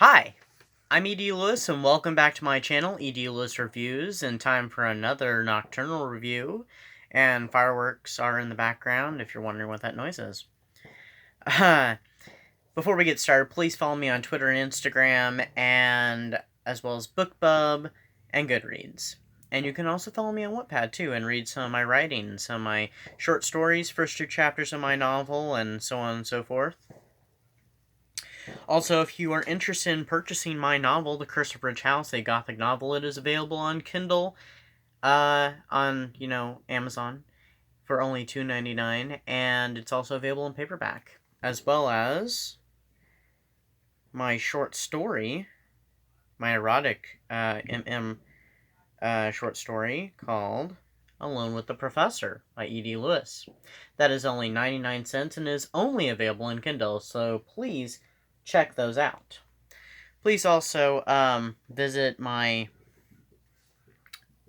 Hi, I'm E.D. Lewis, and welcome back to my channel, E.D. Lewis Reviews, and time for another Nocturnal review, and fireworks are in the background if you're wondering what that noise is. Before we get started, please follow me on Twitter and Instagram, and as well as BookTube and Goodreads. And you can also follow me on Wattpad, too, and read some of my writing, some of my short stories, first two chapters of my novel, and so on and so forth. Also, if you are interested in purchasing my novel, The Curse of Rich House, a gothic novel, it is available on Kindle, on, Amazon for only $2.99, and it's also available in paperback, as well as my short story, my erotic, short story called Alone with the Professor by E.D. Lewis. That is only 99 cents and is only available in Kindle, so please check those out. Please also visit my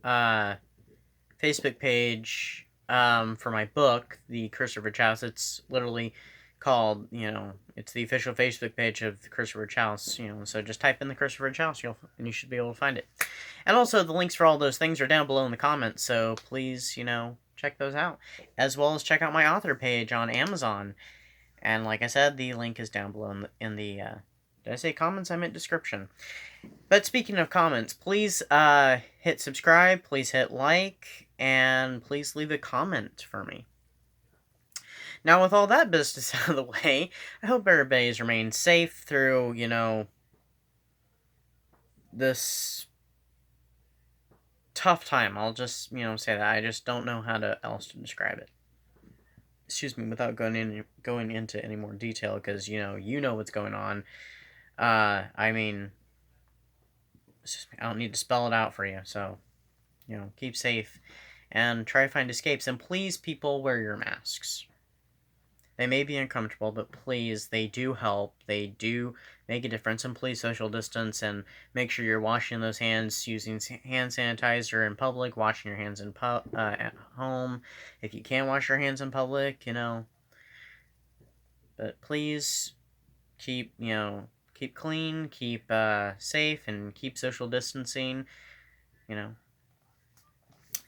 Facebook page for my book, The Curse of Rich House. It's literally called, it's the official Facebook page of The Curse of Rich House, so just type in The Curse of Rich House, and you should be able to find it. And also, the links for all those things are down below in the comments, so please, check those out. As well as check out my author page on Amazon. And like I said, the link is down below in the did I say comments? I meant description. But speaking of comments, please hit subscribe, please hit like, and please leave a comment for me. Now, with all that business out of the way, I hope everybody's remained safe through, this tough time. I'll just, say that. I just don't know how else to describe it. Excuse me, without going into any more detail, because, you know what's going on. I mean, I don't need to spell it out for you, so, keep safe, and try to find escapes, and please, people, wear your masks. They may be uncomfortable, but please, they do help, they do make a difference, and please social distance, and make sure you're washing those hands, using hand sanitizer in public, washing your hands at home, if you can't wash your hands in public, but please, keep clean, keep safe, and keep social distancing,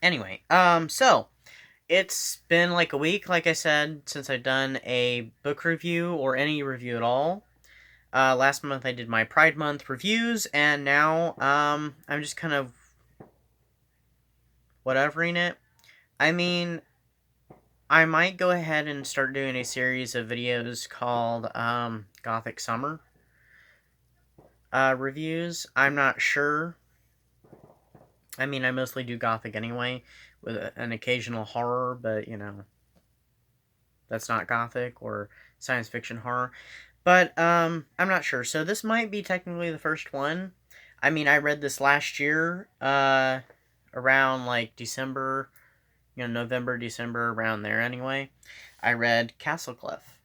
Anyway, so, it's been like a week, like I said, since I've done a book review, or any review at all. Last month I did my Pride Month reviews, and now, I'm just kind of whatevering it. I mean, I might go ahead and start doing a series of videos called, Gothic Summer reviews. I'm not sure. I mean, I mostly do Gothic anyway, with an occasional horror, but, that's not Gothic, or science fiction horror. But, I'm not sure. So this might be technically the first one. I mean, I read this last year, around, like, December, November, December, around there anyway. I read Castlecliffe.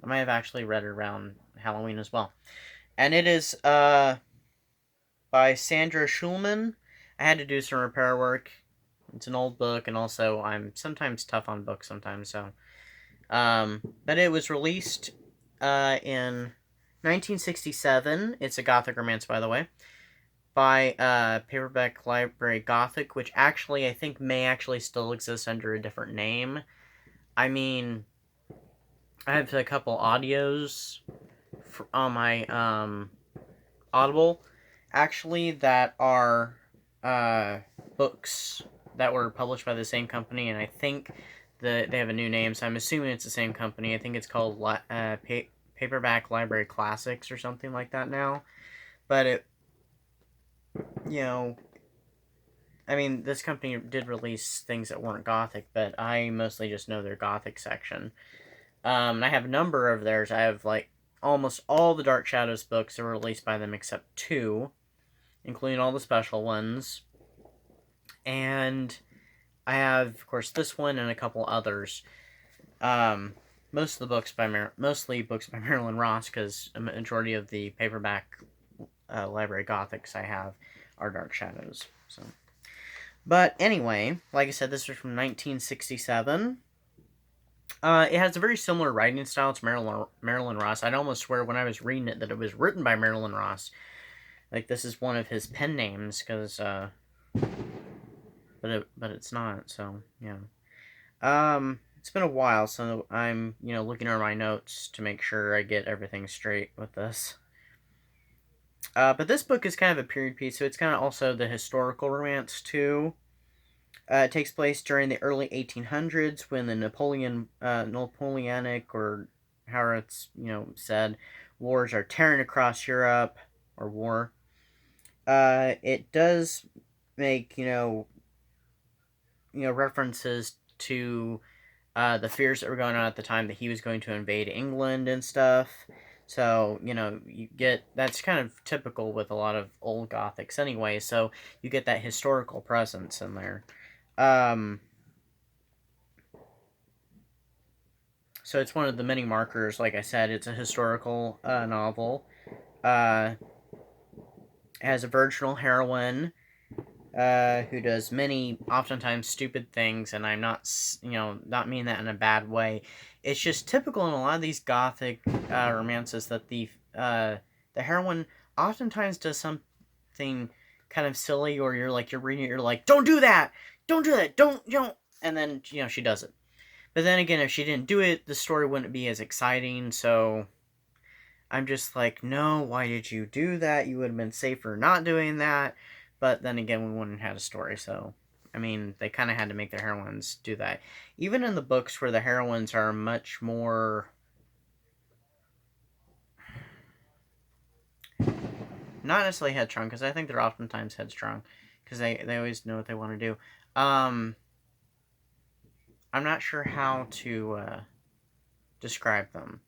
I might have actually read it around Halloween as well. And it is, by Sandra Shulman. I had to do some repair work. It's an old book, and also I'm sometimes tough on books sometimes, so. But it was released in 1967. It's a Gothic romance, by the way, by Paperback Library Gothic, which actually I think may actually still exist under a different name. I mean, I have a couple audios on my Audible, actually, that are books that were published by the same company, and I think that they have a new name, so I'm assuming it's the same company. I think it's called Paperback Library Classics or something like that now. But it, I mean, this company did release things that weren't Gothic, but I mostly just know their Gothic section. I have a number of theirs. I have, like, almost all the Dark Shadows books that were released by them except 2, including all the special ones. And I have, of course, this one and a couple others. Most of the books mostly books by Marilyn Ross, because a majority of the Paperback Library Gothics I have are Dark Shadows. So, but anyway, like I said, this was from 1967. It has a very similar writing style to Marilyn Ross. I'd almost swear when I was reading it that it was written by Marilyn Ross. Like, this is one of his pen names, because, but it's not, so, yeah. It's been a while, so I'm, looking over my notes to make sure I get everything straight with this. But this book is kind of a period piece, so it's kind of also the historical romance, too. It takes place during the early 1800s when the Napoleonic, or however it's, said, wars are tearing across Europe, or war. It does make, references to the fears that were going on at the time that he was going to invade England and stuff. So, you get, that's kind of typical with a lot of old Gothics anyway, so you get that historical presence in there. So it's one of the many markers. Like I said, it's a historical novel. It has a virginal heroine who does many, oftentimes stupid things, and I'm not, not mean that in a bad way. It's just typical in a lot of these Gothic romances that the heroine oftentimes does something kind of silly, or you're reading it, you're like, don't do that, don't, and then she does it. But then again, if she didn't do it, the story wouldn't be as exciting. So I'm just like, no, why did you do that? You would have been safer not doing that. But then again, we wouldn't have had a story, so, I mean, they kind of had to make their heroines do that. Even in the books where the heroines are much more, not necessarily headstrong, because I think they're oftentimes headstrong, because they always know what they want to do. I'm not sure how to describe them.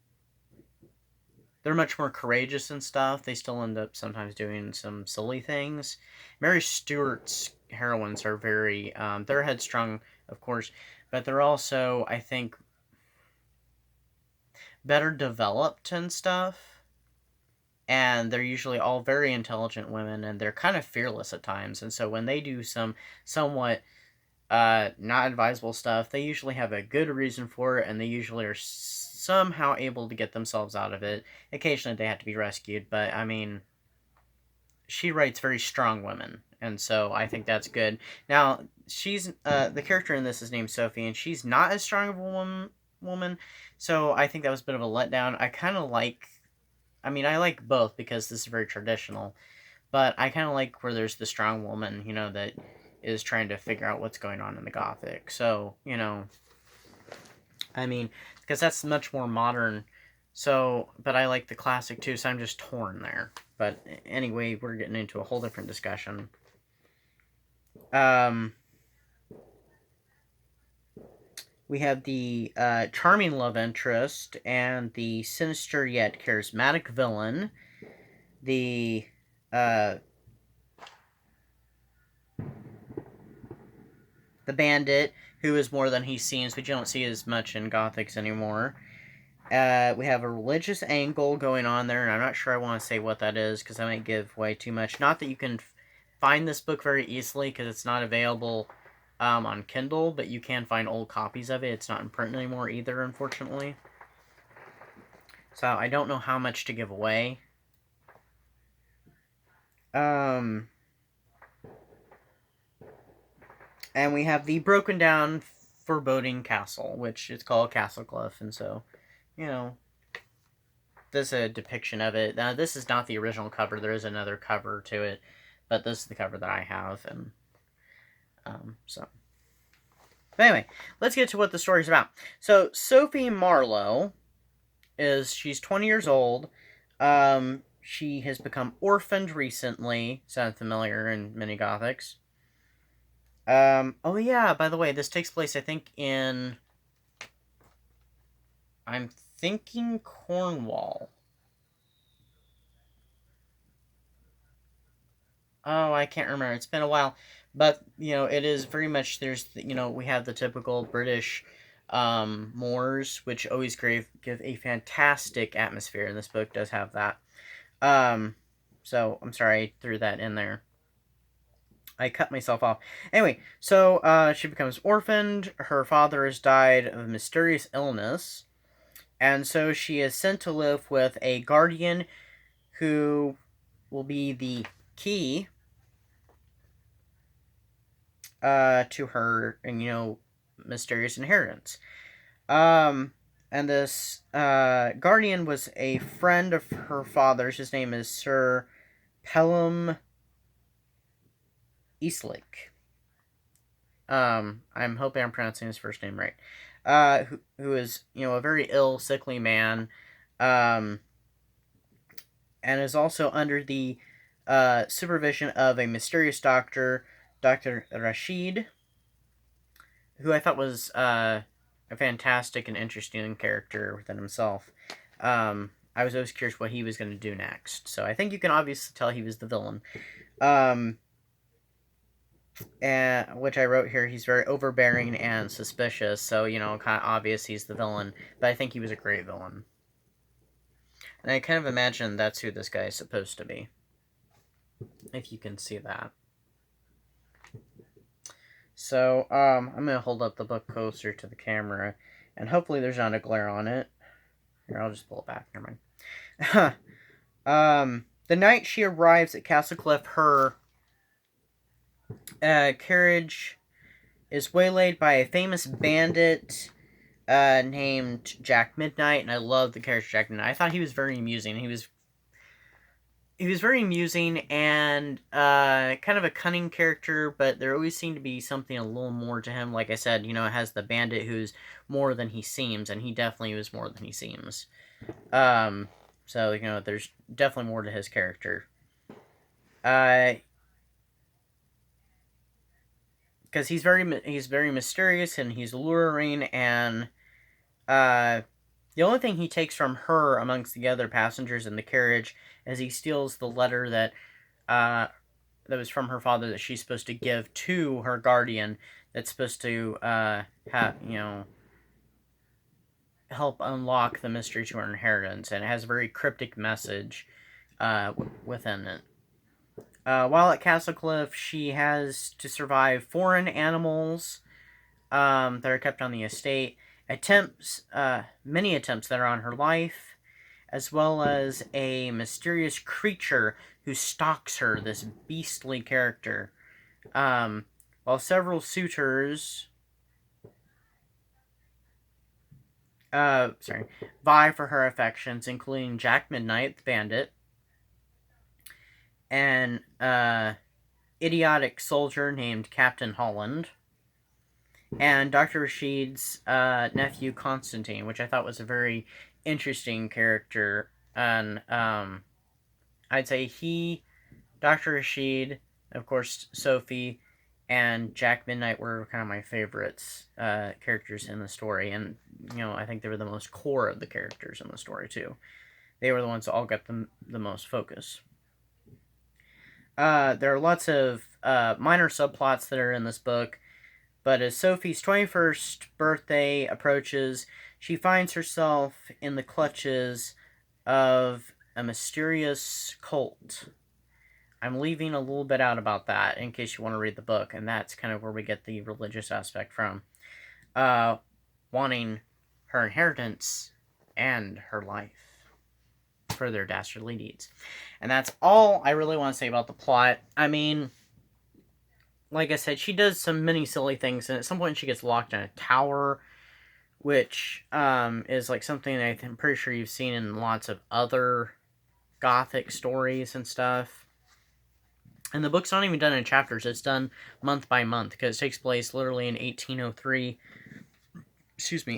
They're much more courageous and stuff. They still end up sometimes doing some silly things. Mary Stuart's heroines are very, they're headstrong, of course, but they're also, I think, better developed and stuff. And they're usually all very intelligent women, and they're kind of fearless at times. And so when they do some somewhat not advisable stuff, they usually have a good reason for it, and they usually are somehow able to get themselves out of it. Occasionally they have to be rescued, but I mean, she writes very strong women, and so I think that's good. Now, she's the character in this is named Sophie, and she's not as strong of a woman, so I think that was a bit of a letdown. I like both because this is very traditional, but I kind of like where there's the strong woman, that is trying to figure out what's going on in the Gothic. So, I mean, because that's much more modern. So, but I like the classic too, so I'm just torn there. But anyway, we're getting into a whole different discussion. We have the charming love interest and the sinister yet charismatic villain. The bandit, who is more than he seems, but you don't see as much in Gothics anymore. We have a religious angle going on there, and I'm not sure I want to say what that is, because I might give way too much. Not that you can find this book very easily, because it's not available on Kindle, but you can find old copies of it. It's not in print anymore either, unfortunately. So I don't know how much to give away. And we have the broken down foreboding castle, which is called Castlecliffe, and so, there's a depiction of it. Now, this is not the original cover. There is another cover to it, but this is the cover that I have, and so. But anyway, let's get to what the story's about. So, Sophie Marlowe she's 20 years old. She has become orphaned recently. Sounds familiar in many Gothics. Oh yeah, by the way, this takes place, I think, I'm thinking Cornwall. Oh, I can't remember. It's been a while. But, it is very much, we have the typical British moors, which always give a fantastic atmosphere, and this book does have that. So, I'm sorry I threw that in there. I cut myself off. Anyway, so she becomes orphaned. Her father has died of a mysterious illness. And so she is sent to live with a guardian who will be the key to her, mysterious inheritance. And this guardian was a friend of her father's. His name is Sir Pelham Eastlick. I'm hoping I'm pronouncing his first name right. Who is, a very ill, sickly man, and is also under the supervision of a mysterious doctor, Dr. Rashid, who I thought was a fantastic and interesting character within himself. I was always curious what he was going to do next. So I think you can obviously tell he was the villain. And which I wrote here, he's very overbearing and suspicious. So, kind of obvious he's the villain. But I think he was a great villain. And I kind of imagine that's who this guy is supposed to be. If you can see that. So, I'm going to hold up the book closer to the camera. And hopefully there's not a glare on it. Here, I'll just pull it back. Never mind. The night she arrives at Castlecliffe, her carriage is waylaid by a famous bandit named Jack Midnight. And I love the character Jack Midnight. I thought he was very amusing. He was very amusing and kind of a cunning character, but there always seemed to be something a little more to him. Like I said, it has the bandit who's more than he seems, and he definitely was more than he seems. So, there's definitely more to his character. Because he's very mysterious, and he's alluring, and the only thing he takes from her amongst the other passengers in the carriage is he steals the letter that was from her father that she's supposed to give to her guardian that's supposed to help unlock the mystery to her inheritance, and it has a very cryptic message within it. While at Castlecliffe, she has to survive foreign animals that are kept on the estate, many attempts that are on her life, as well as a mysterious creature who stalks her, this beastly character. While several suitors vie for her affections, including Jack Midnight, the bandit, an idiotic soldier named Captain Holland, and Dr. Rashid's nephew Constantine, which I thought was a very interesting character. And I'd say Dr. Rashid, of course, Sophie, and Jack Midnight were kind of my favorites characters in the story. And, I think they were the most core of the characters in the story, too. They were the ones that all got the most focus. There are lots of minor subplots that are in this book, but as Sophie's 21st birthday approaches, she finds herself in the clutches of a mysterious cult. I'm leaving a little bit out about that in case you want to read the book, and that's kind of where we get the religious aspect from. Wanting her inheritance and her life for their dastardly deeds. And that's all I really want to say about the plot. I mean, like I said, she does some many silly things, and at some point she gets locked in a tower, which is like something that I'm pretty sure you've seen in lots of other Gothic stories and stuff. And the book's not even done in chapters, it's done month by month, because it takes place literally in 1803.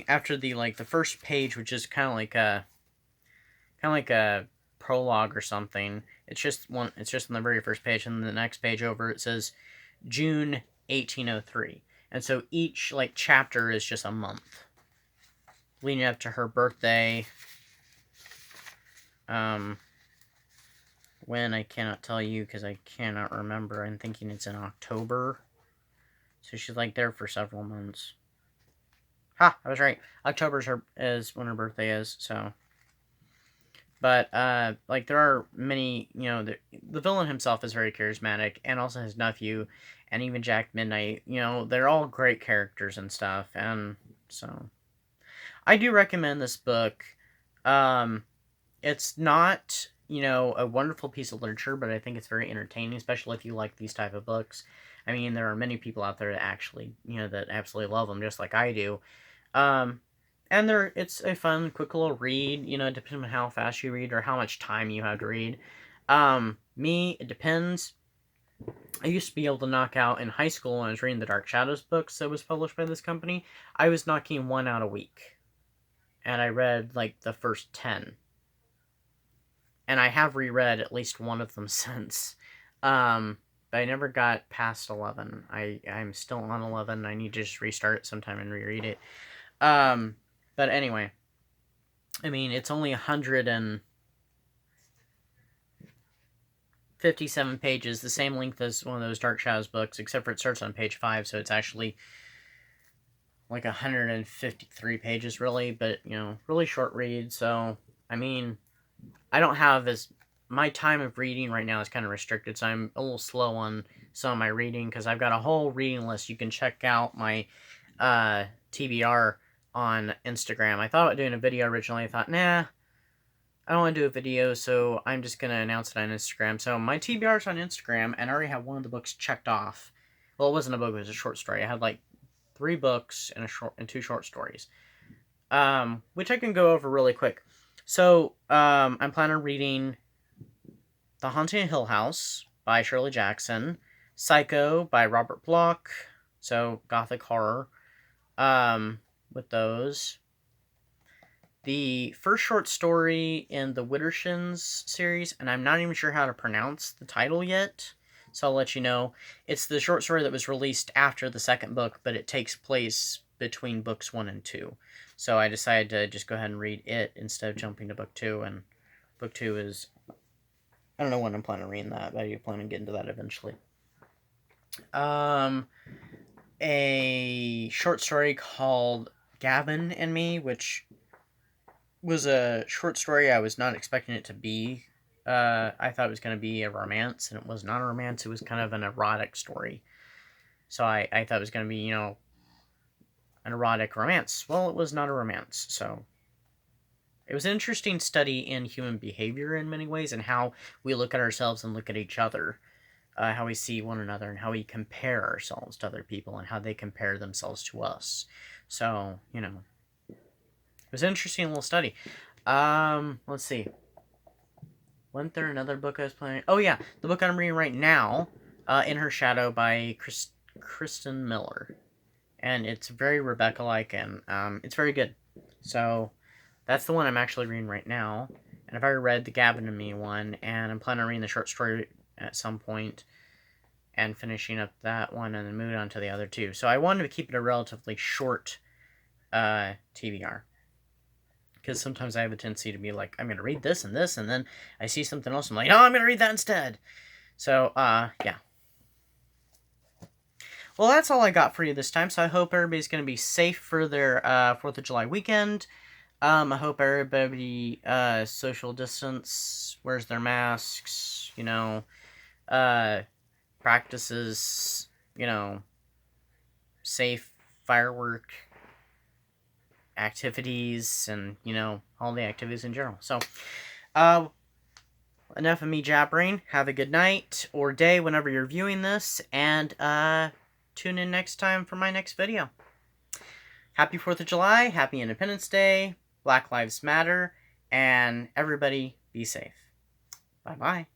After the first page, which is kind of like a prologue or something. It's just on the very first page, and the next page over it says June 1803. And so each chapter is just a month leading up to her birthday. When I cannot tell you because I cannot remember. I'm thinking it's in October. So she's there for several months. Ha! I was right. October is when her birthday is. So But, like, there are many, you know, the villain himself is very charismatic, and also his nephew, and even Jack Midnight, you know, they're all great characters and stuff, and so I do recommend this book. Um, it's not, you know, a wonderful piece of literature, but I think it's very entertaining, especially if you like these type of books. I mean, there are many people out there that actually, you know, that absolutely love them, just like I do. Um, and it's a fun, quick little read, you know, depending on how fast you read or how much time you have to read. Me, it depends. I used to be able to knock out in high school when I was reading the Dark Shadows books that was published by this company. I was knocking one out a week. And I read, like, the first 10. And I have reread at least one of them since. But I never got past 11. I'm still on 11. I need to just restart it sometime and reread it. But anyway, I mean, it's only 157 pages, the same length as one of those Dark Shadows books, except for it starts on page 5, so it's actually like 153 pages, really, but, you know, really short read, so, I mean, I don't have my time of reading right now is kind of restricted, so I'm a little slow on some of my reading, because I've got a whole reading list. You can check out my, TBR on Instagram. I thought about doing a video originally. I thought, nah, I don't want to do a video, so I'm just going to announce it on Instagram. So my TBR is on Instagram, and I already have one of the books checked off. Well, it wasn't a book, it was a short story. I had like 3 books and 2 short stories, which I can go over really quick. So, I'm planning on reading The Haunting of Hill House by Shirley Jackson, Psycho by Robert Bloch, so gothic horror, with those. The first short story in the Widdershins series, and I'm not even sure how to pronounce the title yet, so I'll let you know. It's the short story that was released after the second book, but it takes place between books 1 and 2. So I decided to just go ahead and read it instead of jumping to book 2, and book 2 is... I don't know when I'm planning on reading that, but I plan on getting to that eventually. A short story called Gavin and Me, which was a short story I was not expecting it to be. I thought it was going to be a romance, and it was not a romance. It was kind of an erotic story. So I thought it was going to be, you know, an erotic romance. Well, it was not a romance, so... It was an interesting study in human behavior in many ways, and how we look at ourselves and look at each other. How we see one another, and how we compare ourselves to other people, and how they compare themselves to us. So, you know, it was an interesting little study. Let's see. Wasn't there another book I was planning? Oh, yeah, the book I'm reading right now, In Her Shadow by Kristen Miller. And it's very Rebecca-like, and it's very good. So... that's the one I'm actually reading right now. And I've already read the Gavin and Me one, and I'm planning on reading the short story at some point and finishing up that one and then moving on to the other two. So I wanted to keep it a relatively short TBR. Because sometimes I have a tendency to be like, I'm going to read this, and then I see something else, I'm like, oh, I'm going to read that instead. So, yeah. Well, that's all I got for you this time, so I hope everybody's going to be safe for their 4th of July weekend. I hope everybody, social distance, wears their masks, you know, practices, you know, safe firework activities, and, you know, all the activities in general. So, enough of me jabbering. Have a good night or day whenever you're viewing this, and, tune in next time for my next video. Happy 4th of July, happy Independence Day, Black Lives Matter, and everybody be safe. Bye-bye.